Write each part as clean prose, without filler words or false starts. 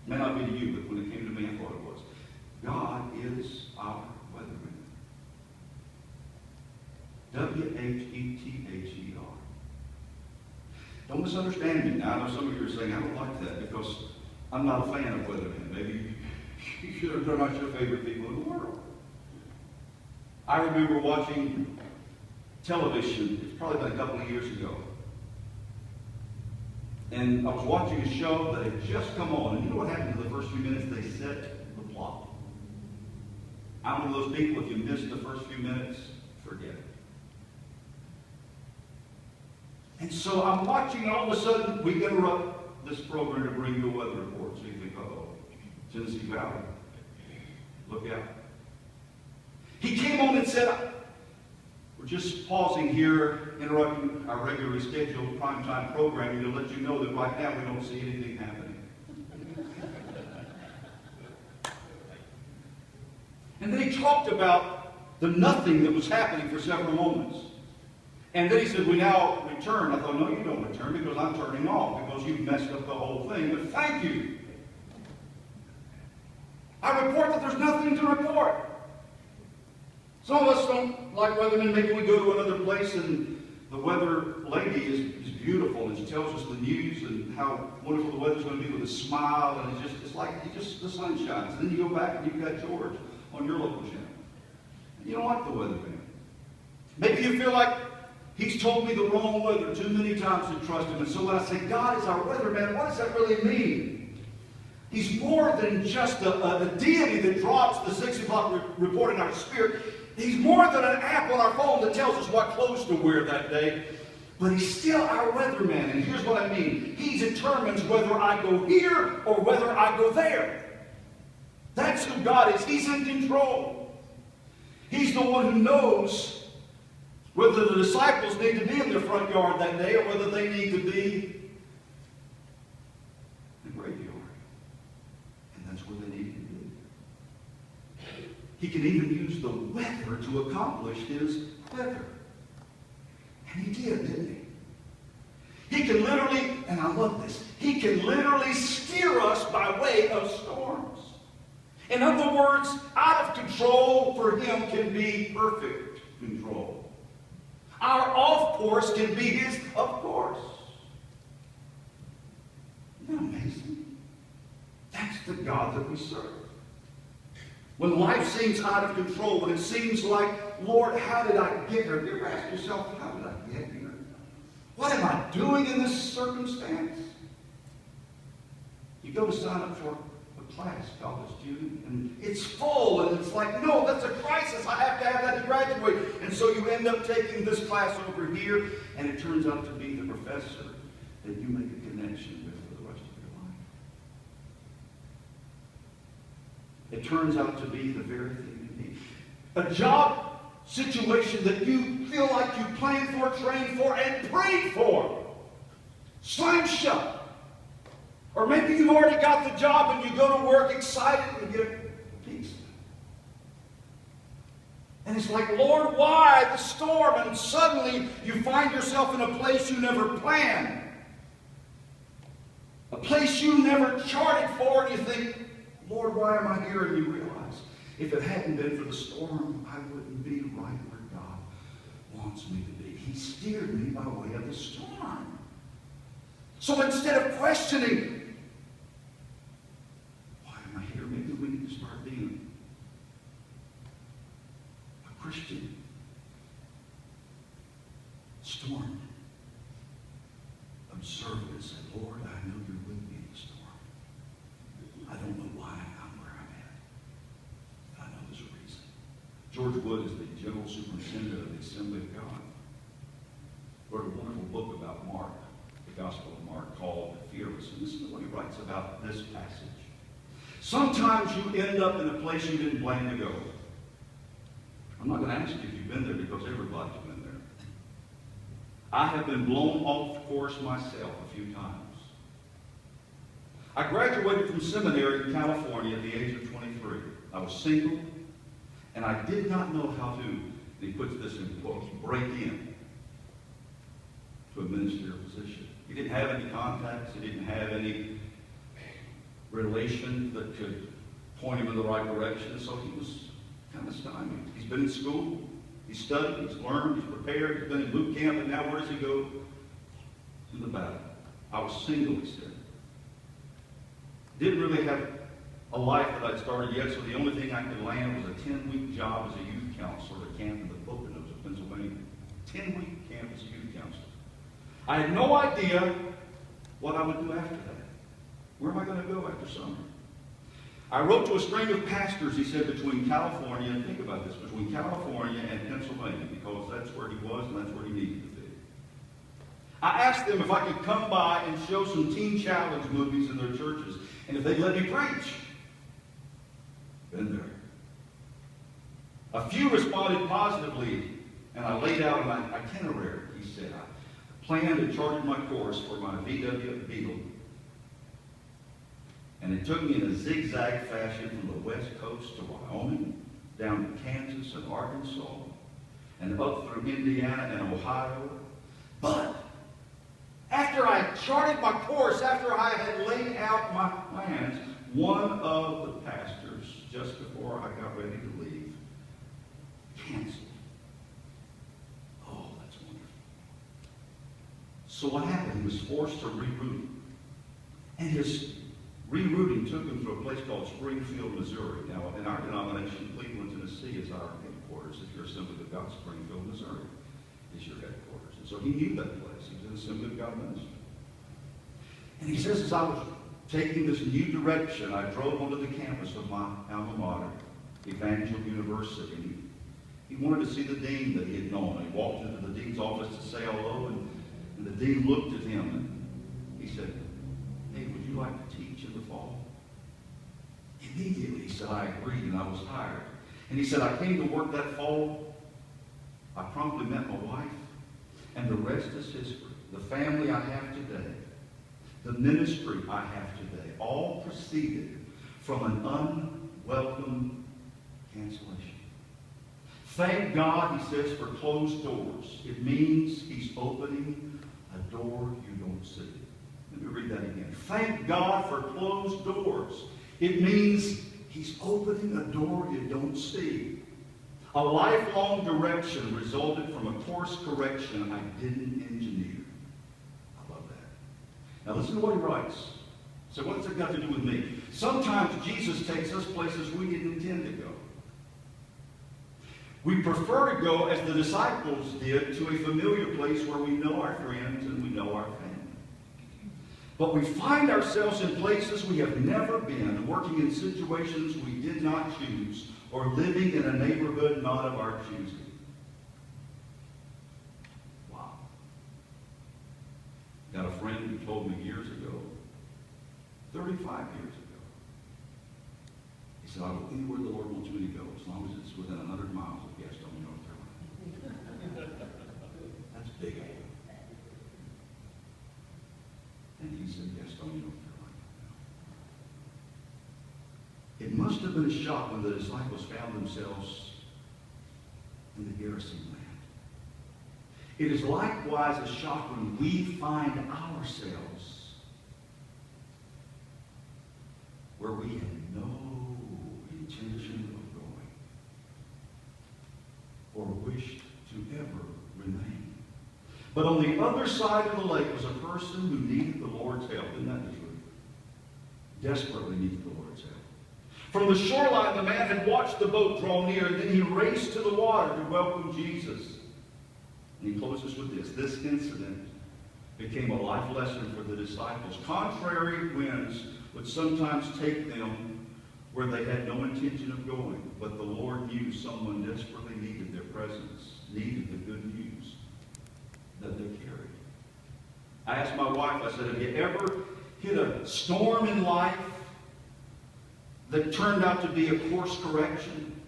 It may not be to you, but when it came to me, I thought it was. God is our weatherman. W-H-E-T-H-E-R. Don't misunderstand me. Now, I know some of you are saying, I don't like that because I'm not a fan of weathermen. Maybe they're not your favorite people in the world. I remember watching television, it's probably been a couple of years ago. And I was watching a show that had just come on. And you know what happened in the first few minutes? They set the plot. I'm one of those people, if you miss the first few minutes, forget it. And so I'm watching, and all of a sudden, we interrupt this program to bring you a weather report. So you think, uh-oh, Tennessee Valley, look out. He came on and said, we're just pausing here, interrupting our regularly scheduled primetime programming to let you know that right now we don't see anything happening. And then he talked about the nothing that was happening for several moments. And then he said, we now return. I thought, no, you don't return because I'm turning off because you've messed up the whole thing. But thank you. I report that there's nothing to report. Some of us don't like weathermen. Maybe we go to another place and the weather lady is beautiful and she tells us the news and how wonderful the weather's going to be with a smile. And it's like the sun shines. And then you go back and you've got George on your local channel. And you don't like the weatherman. Maybe you feel like he's told me the wrong weather too many times to trust him. And so when I say God is our weatherman, what does that really mean? He's more than just a deity that drops the 6 o'clock report in our spirit. He's more than an app on our phone that tells us what clothes to wear that day. But he's still our weatherman. And here's what I mean. He determines whether I go here or whether I go there. That's who God is. He's in control. He's the one who knows whether the disciples need to be in their front yard that day or whether they need to be in the graveyard. And that's where they need to be. He can even use the weather to accomplish his weather. And he did, didn't he? He can literally, and I love this, he can literally steer us by way of storms. In other words, out of control for him can be perfect control. Our off course can be his of course. Isn't that amazing? That's the God that we serve. When life seems out of control, when it seems like, Lord, how did I get here? You ever ask yourself, how did I get here? What am I doing in this circumstance? You go to sign up for a class, college student, and it's full, and it's like, no, that's a crisis. I have to have that to graduate. And so you end up taking this class over here, and it turns out to be the professor that you make a connection with for the rest of your life. It turns out to be the very thing you need. A job situation that you feel like you planned for, trained for, and prayed for. Slam shut. Or maybe you've already got the job and you go to work excited and get peace. And it's like, Lord, why the storm? And suddenly you find yourself in a place you never planned. A place you never charted for, and you think, Lord, why am I here? And you realize, if it hadn't been for the storm, I wouldn't be right where God wants me to be. He steered me by way of the storm. So instead of questioning, why am I here? Maybe we need to start being a Christian. Storm. Observe it and say, Lord, I know you're with me in the storm. I don't know why I'm where I'm at. But I know there's a reason. George Wood is the general superintendent of the Assembly of God. Wrote a wonderful book about Mark, the Gospel of Mark, called Fearless. And this is what he writes about this passage. Sometimes you end up in a place you didn't plan to go. I'm not going to ask you if you've been there because everybody's been there. I have been blown off course myself a few times. I graduated from seminary in California at the age of 23. I was single, and I did not know how to, and he puts this in quotes, break in to a ministerial position. He didn't have any contacts. He didn't have any relation that could point him in the right direction. And so he was kind of stymied. He's been in school. He's studied. He's learned. He's prepared. He's been in boot camp. And now where does he go? To the battle. I was single, he said. Didn't really have a life that I'd started yet, so the only thing I could land was a 10-week job as a youth counselor at a camp in the Poconos of Pennsylvania. 10-week camp as a youth counselor. I had no idea what I would do after that. Where am I going to go after summer? I wrote to a string of pastors, he said, between California, and think about this, between California and Pennsylvania, because that's where he was and that's where he needed to be. I asked them if I could come by and show some Teen Challenge movies in their churches, and if they'd let me preach. Been there. A few responded positively, and I laid out an itinerary, he said. I planned and charted my course for my VW Beetle. And it took me in a zigzag fashion from the West Coast to Wyoming, down to Kansas and Arkansas, and up through Indiana and Ohio. But after I had charted my course, after I had laid out my plans, one of the pastors, just before I got ready to leave, canceled. Oh, that's wonderful. So what happened? He was forced to reroute. And his rerouting took him to a place called Springfield, Missouri. Now, in our denomination, Cleveland, Tennessee is our headquarters. If you're Assembly of God, Springfield, Missouri is your headquarters. And so he knew that place. He was in Assembly of God ministry. And he says, as I was taking this new direction, I drove onto the campus of my alma mater, Evangel University. He wanted to see the dean that he had known. He walked into the dean's office to say hello, and the dean looked at him, and he said, hey, would you like to teach in the fall? Immediately, he said, I agreed, and I was hired. And he said, I came to work that fall. I promptly met my wife, and the rest is history. The family I have today, the ministry I have today, all proceeded from an unwelcome cancellation. Thank God, he says, for closed doors. It means he's opening a door you don't see. Let me read that again. Thank God for closed doors. It means he's opening a door you don't see. A lifelong direction resulted from a course correction I didn't engineer. I love that. Now listen to what he writes. So what's it got to do with me? Sometimes Jesus takes us places we didn't intend to go. We prefer to go, as the disciples did, to a familiar place where we know our friends and we know our family. But we find ourselves in places we have never been, working in situations we did not choose, or living in a neighborhood not of our choosing. Wow. Got a friend who told me years ago, 35 years ago, he said, I'll go anywhere the Lord wants me to go, as long as it's within 100 miles of Gaston, North Carolina. That's big. And he said, Gaston, North Carolina. It must have been a shock when the disciples found themselves in the garrison land. It is likewise a shock when we find ourselves where we had no intention of going or wished to ever remain. But on the other side of the lake was a person who needed the Lord's help. Isn't that the truth? Desperately needed the Lord's help. From the shoreline, the man had watched the boat draw near, and then he raced to the water to welcome Jesus. And he closes with this. This incident became a life lesson for the disciples. Contrary winds would sometimes take them where they had no intention of going, but the Lord knew someone desperately needed their presence, needed the good news that they carried. I asked my wife, I said, have you ever hit a storm in life that turned out to be a course correction?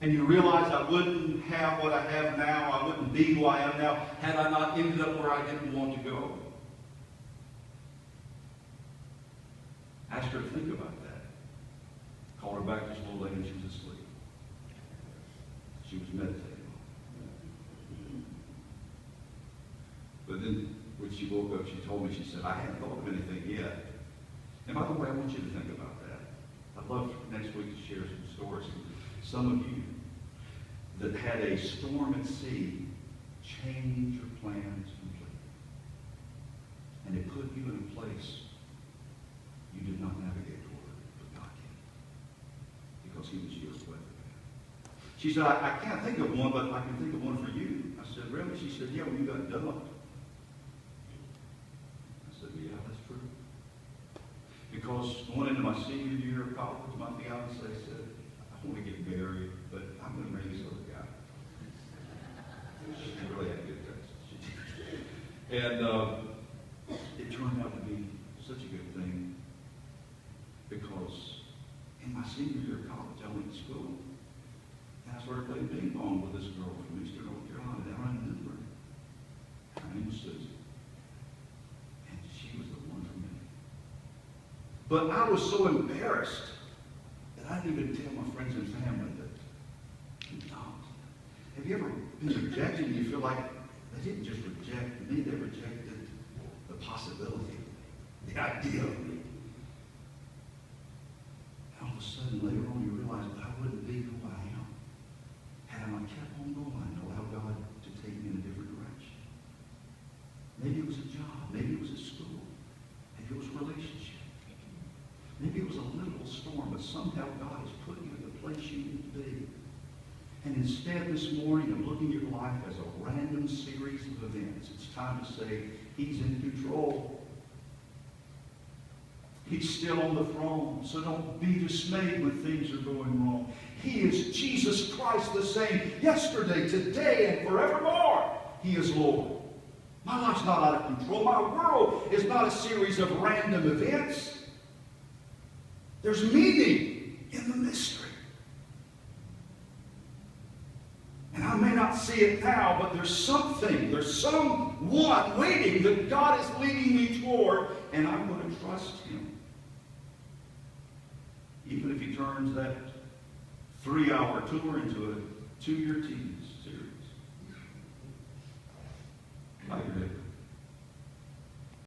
And you realize I wouldn't have what I have now, I wouldn't be who I am now, had I not ended up where I didn't want to go. Asked her to think about that. Called her back just a little later and she was asleep. She was meditating. But then when she woke up, she told me, she said, I hadn't thought of anything yet. And by the way, I want want you to think about that. I'd love next week to share some stories. Some of you that had a storm at sea change your plans completely. And it put you in a place you did not navigate toward, but God did. Because he was your weatherman. She said, I can't think of one, but I can think of one for you. I said, really? She said, yeah, when you got dumped. I said, yeah, that's true. Because going into my senior year of college, my fiance said, I want to get married, but I'm going to marry this other guy. She really had good taste. And it turned out to be such a good thing because in my senior year of college, I went to school. And I started playing ping pong with this girl from Eastern North Carolina down in Denver. Her name was Susan. And she was the one for me. But I was so embarrassed that I didn't even tell my friends and family that he dumped. Have you ever been rejected and you feel like they didn't just reject me, they rejected the possibility, the idea of me. And all of a sudden, later on, you realize that I wouldn't be who I am had I not kept on going and allowed God to take me in a different direction. Maybe it was a job, maybe it was a school, maybe it was a relationship. Maybe it was a little storm, but somehow God has put you in the place you need to be. And instead this morning of looking at your life as a random series of events, it's time to say, he's in control. He's still on the throne, so don't be dismayed when things are going wrong. He is Jesus Christ the same yesterday, today, and forevermore. He is Lord. My life's not out of control. My world is not a series of random events. There's meaning in the mystery. And I may not see it now, but there's something, there's someone waiting that God is leading me toward, and I'm going to trust him. Even if he turns that 3-hour tour into a 2-year TV series. Bow your head.